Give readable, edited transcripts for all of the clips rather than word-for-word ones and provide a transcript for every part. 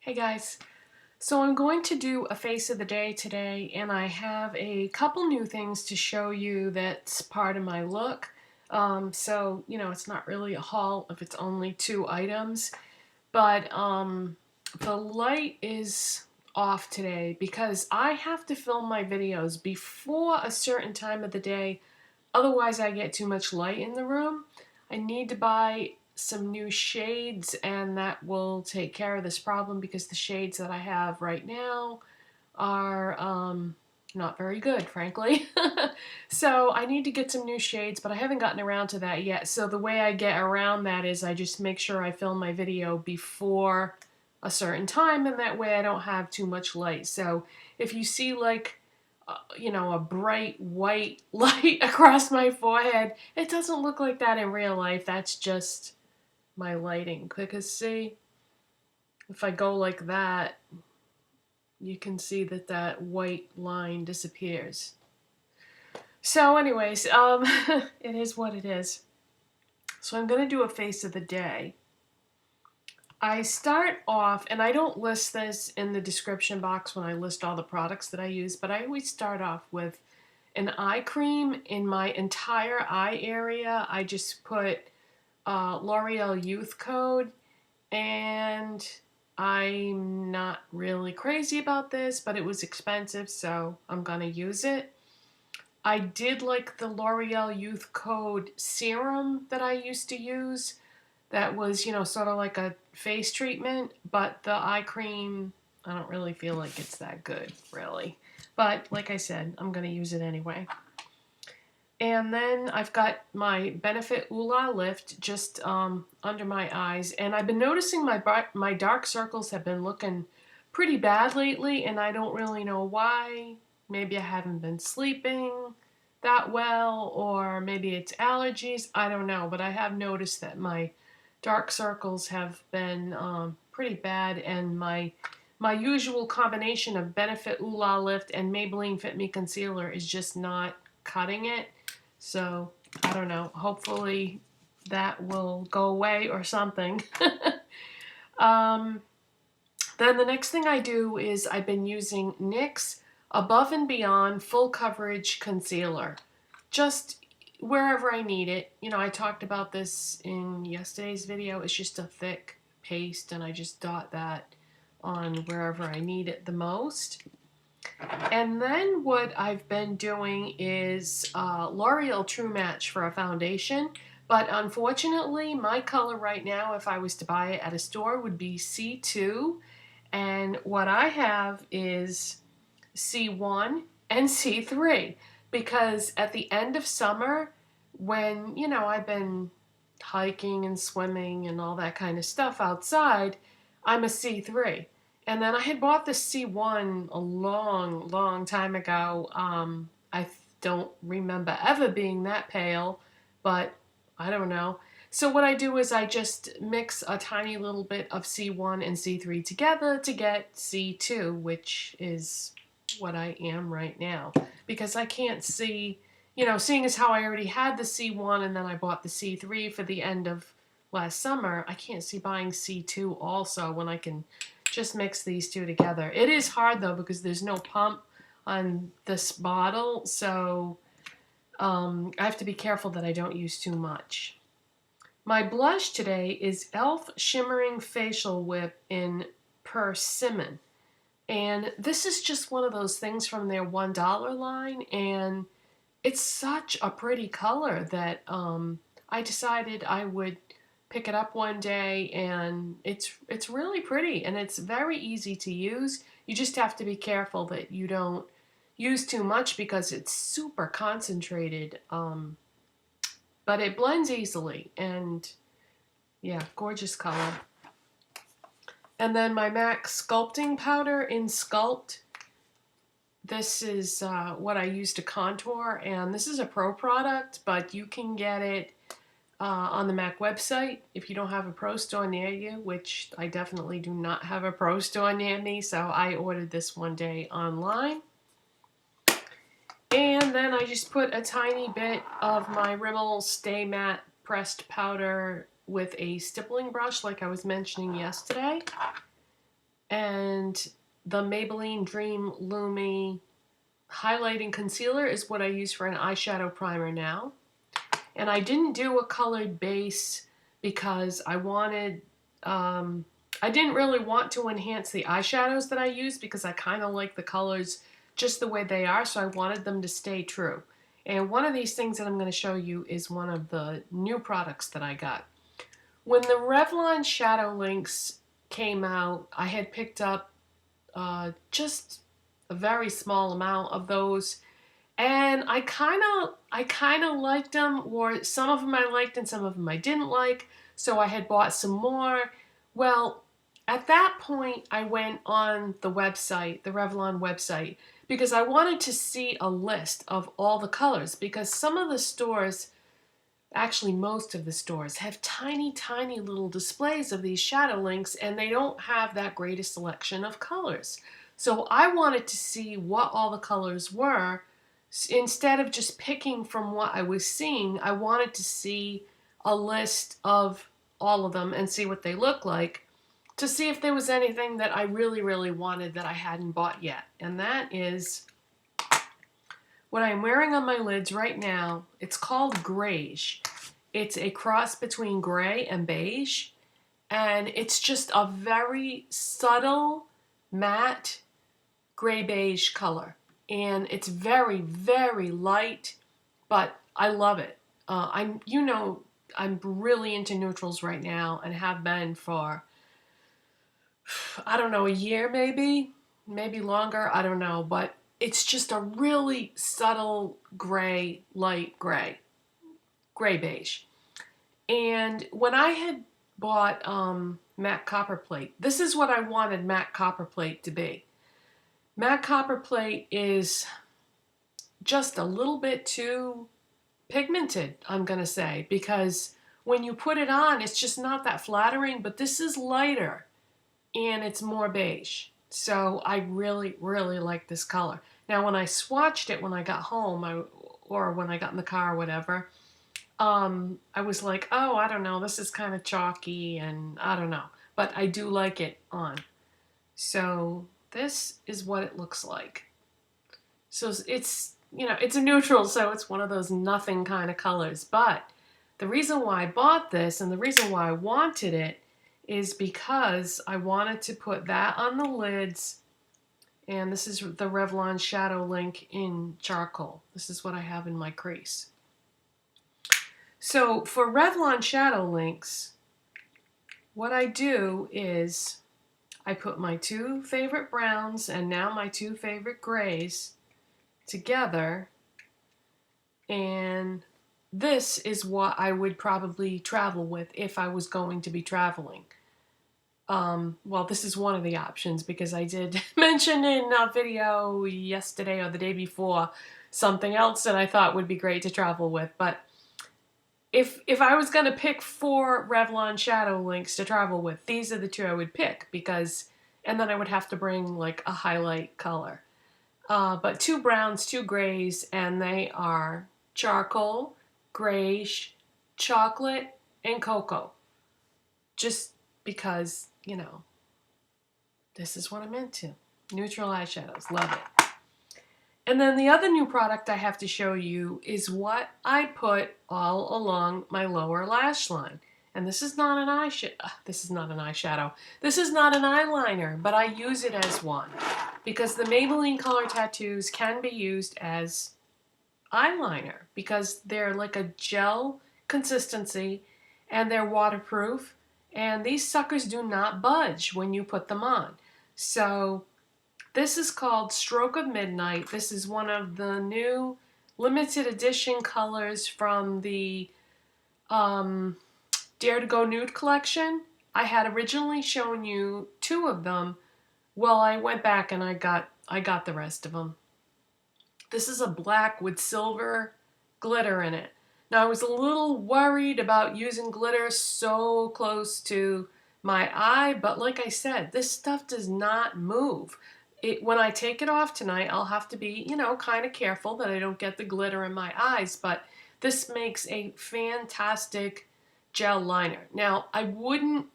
Hey guys, so I'm going to do a face of the day today, and I have a couple new things to show you that's part of my look. It's not really a haul if it's only two items, but the light is off today because I have to film my videos before a certain time of the day, otherwise I get too much light in the room. I need to buy some new shades, and that will take care of this problem because the shades that I have right now are not very good, frankly. So I need to get some new shades, but I haven't gotten around to that yet. So the way I get around that is I just make sure I film my video before a certain time, and that way I don't have too much light. So if you see a bright white light across my forehead, it doesn't look like that in real life. That's just my lighting. Because see, if I go like that, you can see that that white line disappears. So anyways, it is what it is. So I'm going to do a face of the day. I start off, and I don't list this in the description box when I list all the products that I use, but I always start off with an eye cream in my entire eye area. I just put L'Oreal Youth Code, and I'm not really crazy about this, but it was expensive, so I'm gonna use it. I did like the L'Oreal Youth Code serum that I used to use. That was, sort of like a face treatment, but the eye cream, I don't really feel like it's that good, really. But like I said, I'm going to use it anyway. And then I've got my Benefit Ooh La Lift just under my eyes. And I've been noticing my dark circles have been looking pretty bad lately, and I don't really know why. Maybe I haven't been sleeping that well, or maybe it's allergies. I don't know, but I have noticed that my dark circles have been pretty bad, and my usual combination of Benefit Ooh La Lift and Maybelline Fit Me Concealer is just not cutting it. So, I don't know. Hopefully that will go away or something. Then the next thing I do is I've been using NYX Above and Beyond Full Coverage Concealer. Just wherever I need it. I talked about this in yesterday's video. It's just a thick paste, and I just dot that on wherever I need it the most. And then what I've been doing is L'Oreal True Match for a foundation. But unfortunately, my color right now, if I was to buy it at a store, would be C2. And what I have is C1 and C3. Because at the end of summer, when, I've been hiking and swimming and all that kind of stuff outside, I'm a C3. And then I had bought the C1 a long, long time ago. I don't remember ever being that pale, but I don't know. So what I do is I just mix a tiny little bit of C1 and C3 together to get C2, which is what I am right now. Because I can't see, seeing as how I already had the C1 and then I bought the C3 for the end of last summer, I can't see buying C2 also when I can just mix these two together. It is hard though because there's no pump on this bottle, so I have to be careful that I don't use too much. My blush today is e.l.f. Shimmering Facial Whip in Persimmon. And this is just one of those things from their $1 line, and it's such a pretty color that I decided I would pick it up one day, and it's really pretty, and it's very easy to use. You just have to be careful that you don't use too much because it's super concentrated, but it blends easily, and yeah, gorgeous color. And then my MAC Sculpting Powder in Sculpt. This is what I use to contour, and this is a pro product, but you can get it on the MAC website if you don't have a pro store near you, which I definitely do not have a pro store near me, so I ordered this one day online. And then I just put a tiny bit of my Rimmel Stay Matte pressed powder with a stippling brush like I was mentioning yesterday. and the Maybelline Dream Lumi highlighting concealer is what I use for an eyeshadow primer now. And I didn't do a colored base because I didn't really want to enhance the eyeshadows that I use because I kind of like the colors just the way they are, so I wanted them to stay true. And one of these things that I'm going to show you is one of the new products that I got. When the Revlon Shadowlinks came out, I had picked up just a very small amount of those, and I kind of liked them, or some of them I liked and some of them I didn't like, so I had bought some more. Well, at that point, I went on the website, the Revlon website, because I wanted to see a list of all the colors, because some of the stores, actually most of the stores, have tiny, tiny little displays of these Shadowlinks, and they don't have that great a selection of colors. So I wanted to see what all the colors were. Instead of just picking from what I was seeing, I wanted to see a list of all of them and see what they look like, to see if there was anything that I really, really wanted that I hadn't bought yet. And that is what I'm wearing on my lids right now. It's called Greige. It's a cross between gray and beige, and it's just a very subtle matte gray beige color. And it's very, very light, but I love it. I'm really into neutrals right now and have been for, I don't know, a year maybe longer, I don't know, but it's just a really subtle gray, light gray beige. And when I had bought matte copperplate, this is what I wanted matte copperplate to be. Matte copperplate is just a little bit too pigmented, I'm gonna say, because when you put it on, it's just not that flattering, but this is lighter and it's more beige. So I really, really like this color. Now, when I swatched it when I got home, or when I got in the car or whatever, I was like, oh, I don't know, this is kind of chalky and I don't know, but I do like it on. So this is what it looks like. So it's, it's a neutral, so it's one of those nothing kind of colors. But the reason why I bought this and the reason why I wanted it is because I wanted to put that on the lids. And this is the Revlon Shadowlink in charcoal. This is what I have in my crease. So for Revlon Shadowlinks, what I do is I put my two favorite browns and now my two favorite grays together, and this is what I would probably travel with if I was going to be traveling. Well, this is one of the options because I did mention in a video yesterday or the day before something else that I thought would be great to travel with. But if I was going to pick 4 Revlon Shadowlinks to travel with, these are the 2 I would pick, because, and then I would have to bring like a highlight color. But 2 browns, 2 grays, and they are charcoal, greige, chocolate, and cocoa. Just because, this is what I'm into. Neutral eyeshadows, love it. And then the other new product I have to show you is what I put all along my lower lash line. And this is not an eyeshadow. This is not an eyeshadow. This is not an eyeliner, but I use it as one because the Maybelline Color Tattoos can be used as eyeliner because they're like a gel consistency and they're waterproof, and these suckers do not budge when you put them on. So this is called Stroke of Midnight. This is one of the new limited edition colors from the Dare to Go Nude collection. I had originally shown you 2 of them. Well, I went back and I got the rest of them. This is a black with silver glitter in it. Now, I was a little worried about using glitter so close to my eye, but like I said, this stuff does not move. When I take it off tonight, I'll have to be, kind of careful that I don't get the glitter in my eyes, but this makes a fantastic gel liner. Now, I wouldn't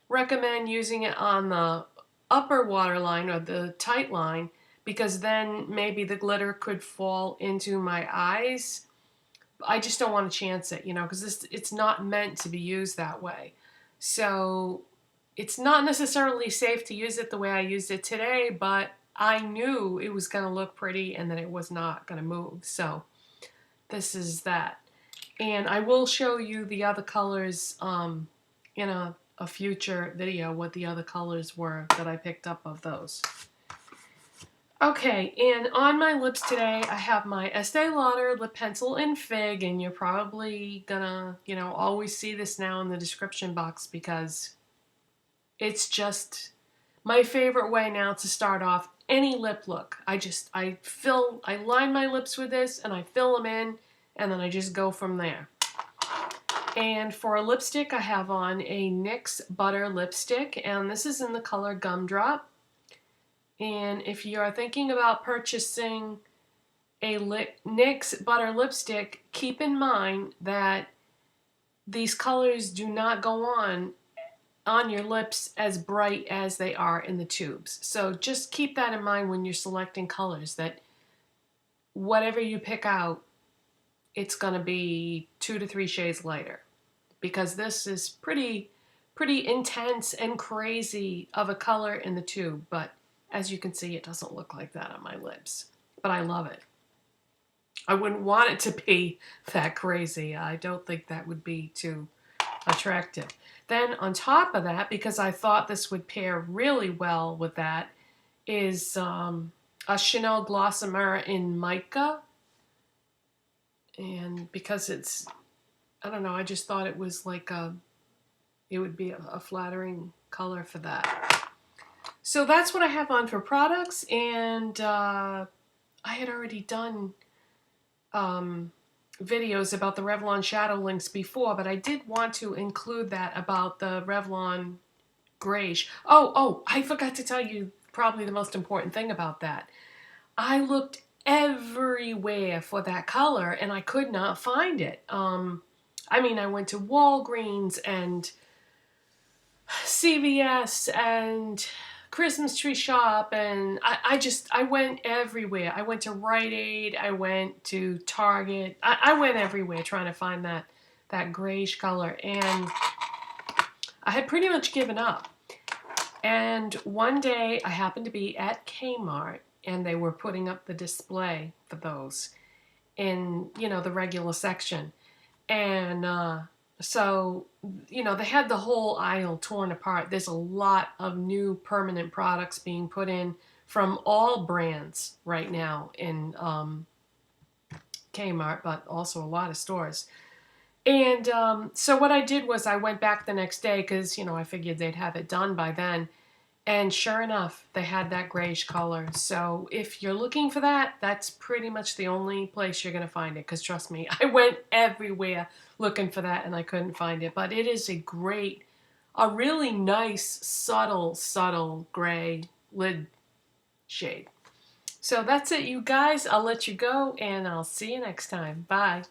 recommend using it on the upper waterline or the tight line, because then maybe the glitter could fall into my eyes. I just don't want to chance it, you know, because it's not meant to be used that way. So it's not necessarily safe to use it the way I used it today, but I knew it was going to look pretty and that it was not going to move. So this is that. And I will show you the other colors in a future video, what the other colors were that I picked up of those. Okay, and on my lips today, I have my Estee Lauder lip pencil in Fig, and you're probably gonna, you know, always see this now in the description box because it's just my favorite way now to start off any lip look. I line my lips with this and I fill them in, and then I just go from there. And for a lipstick, I have on a NYX Butter lipstick, and this is in the color Gumdrop. And if you are thinking about purchasing a NYX Butter lipstick, keep in mind that these colors do not go on your lips as bright as they are in the tubes. So just keep that in mind when you're selecting colors, that whatever you pick out, it's going to be 2 to 3 shades lighter, because this is pretty intense and crazy of a color in the tube, but as you can see, it doesn't look like that on my lips, but I love it. I wouldn't want it to be that crazy. I don't think that would be too attractive. Then on top of that, because I thought this would pair really well with that, is a Chanel Glossimer in Mica. And because it's, I don't know, I just thought it was like it would be a flattering color for that. So that's what I have on for products, and I had already done videos about the Revlon Shadowlinks before, but I did want to include that about the Revlon Greige. Oh, I forgot to tell you probably the most important thing about that. I looked everywhere for that color and I could not find it. I mean, I went to Walgreens and CVS and Christmas Tree Shop, and I went everywhere. I went to Rite Aid, I went to Target, I went everywhere trying to find that grayish color, and I had pretty much given up. And one day I happened to be at Kmart, and they were putting up the display for those in, you know, the regular section. And so, you know, they had the whole aisle torn apart. There's a lot of new permanent products being put in from all brands right now in Kmart, but also a lot of stores. And so what I did was I went back the next day because, you know, I figured they'd have it done by then. And sure enough, they had that grayish color. So if you're looking for that, that's pretty much the only place you're going to find it. Because trust me, I went everywhere looking for that and I couldn't find it. But it is a really nice, subtle gray lid shade. So that's it, you guys. I'll let you go and I'll see you next time. Bye.